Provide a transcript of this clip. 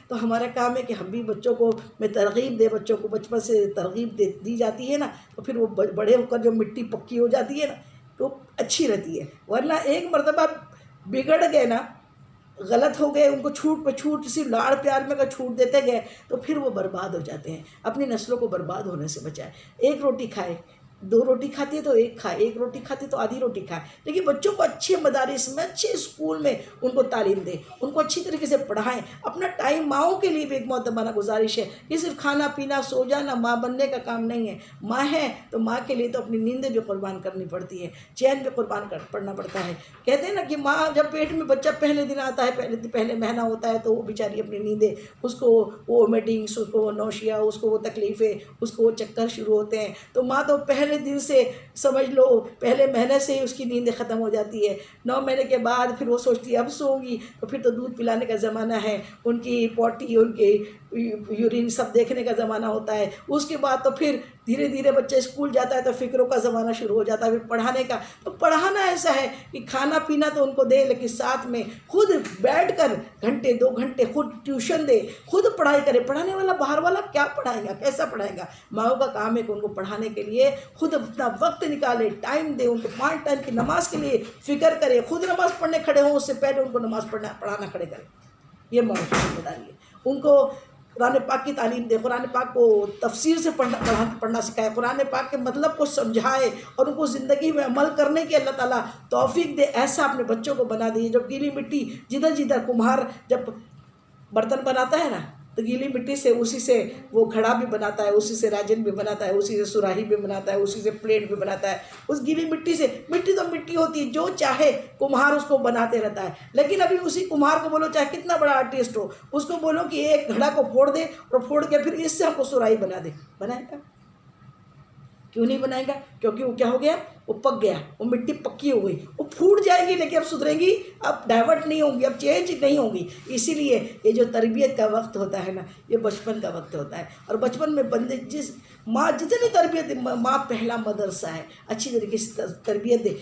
تو ہمارا کام ہے کہ ہم بھی بچوں کو میں ترغیب دے، بچوں کو بچپن سے ترغیب دی جاتی ہے نا، تو پھر وہ بڑے ہو کر جو مٹی پکی ہو جاتی ہے نا تو اچھی رہتی ہے. ورنہ ایک مرتبہ بگڑ گئے نا، غلط ہو گئے، ان کو چھوٹ پہ چھوٹ، صرف لاڑ پیار میں اگر چھوٹ دیتے گئے تو پھر وہ برباد ہو جاتے ہیں. اپنی نسلوں کو برباد ہونے سے بچائے. ایک روٹی کھائے، 2 روٹی کھاتی ہے تو ایک کھائے، 1 روٹی کھاتی ہے تو آدھی روٹی کھائے، لیکن بچوں کو اچھے مدارس میں، اچھے اسکول میں ان کو تعلیم دیں، ان کو اچھی طریقے سے پڑھائیں. اپنا ٹائم ماؤں کے لیے بھی ایک معتبرانہ گزارش ہے کہ صرف کھانا پینا سو جانا ماں بننے کا کام نہیں ہے. ماں ہے تو ماں کے لیے تو اپنی نیندیں بھی قربان کرنی پڑتی ہے، چین بھی قربان پڑنا پڑتا ہے. کہتے ہیں نا کہ ماں جب پیٹ میں بچہ پہلے دن آتا ہے، پہلے مہینہ ہوتا ہے، تو وہ بیچاری اپنی نیندیں، اس کو وہ وومیٹنگس، اس کو وہ نوشیا، اس کو وہ تکلیفیں، اس کو وہ چکر شروع ہوتے ہیں. تو ماں تو پہلے دن سے سمجھ لو پہلے مہینے سے ہی اس کی نیندیں ختم ہو جاتی ہے. 9 مہینے کے بعد پھر وہ سوچتی ہے اب سوؤں گی، تو پھر تو دودھ پلانے کا زمانہ ہے، ان کی پوٹی، ان کی یورین سب دیکھنے کا زمانہ ہوتا ہے. اس کے بعد تو پھر دھیرے دھیرے بچہ اسکول جاتا ہے تو فکروں کا زمانہ شروع ہو جاتا ہے، پھر پڑھانے کا. تو پڑھانا ایسا ہے کہ کھانا پینا تو ان کو دے، لیکن ساتھ میں خود بیٹھ کر گھنٹے 2 گھنٹے خود ٹیوشن دے، خود پڑھائی کرے. پڑھانے والا باہر والا کیا پڑھائے گا، کیسا پڑھائے گا؟ ماؤں کا کام ہے کہ ان کو پڑھانے کے لیے خود اپنا وقت نکالے، ٹائم دے، ان کو 5 ٹائم کی نماز کے لیے فکر کرے، خود نماز پڑھنے کھڑے ہوں، اس سے پہلے ان کو نماز پڑھانا کھڑے کرے. یہ ماؤں کی ذمہ داری ہے. ان کو قرآن پاک کی تعلیم دے، قرآن پاک کو تفسیر سے پڑھنا سکھائے، قرآن پاک کے مطلب کو سمجھائے، اور ان کو زندگی میں عمل کرنے کی اللہ تعالیٰ توفیق دے. ایسا اپنے بچوں کو بنا دیے. جو گیلی مٹی جدھر جدھر کمہار جب برتن بناتا ہے نا تو گیلی مٹی سے اسی سے وہ گھڑا بھی بناتا ہے، اسی سے راجن بھی بناتا ہے، اسی سے سراہی بھی بناتا ہے، اسی سے پلیٹ بھی بناتا ہے. اس گیلی مٹی سے، مٹی تو مٹی ہوتی ہے، جو چاہے کمہار اس کو بناتے رہتا ہے. لیکن ابھی اسی کمہار کو بولو چاہے کتنا بڑا آرٹسٹ ہو، اس کو بولو کہ ایک گھڑا کو پھوڑ دے اور پھوڑ کے پھر اس سے ہم کو سراہی بنا دے، بنائے گا؟ کیوں نہیں بنائے گا؟ کیونکہ وہ کیا ہو گیا، وہ پک گیا، وہ مٹی پکی ہو گئی، وہ پھوٹ جائے گی لیکن اب سدھرے گی، اب ڈائیورٹ نہیں ہوگی، اب چینج نہیں ہوگی. اسی لیے یہ جو تربیت کا وقت ہوتا ہے نا، یہ بچپن کا وقت ہوتا ہے. اور بچپن میں بندے ماں جتنی تربیت، ماں پہلا مدرسہ ہے، اچھی طریقے سے تربیت دے.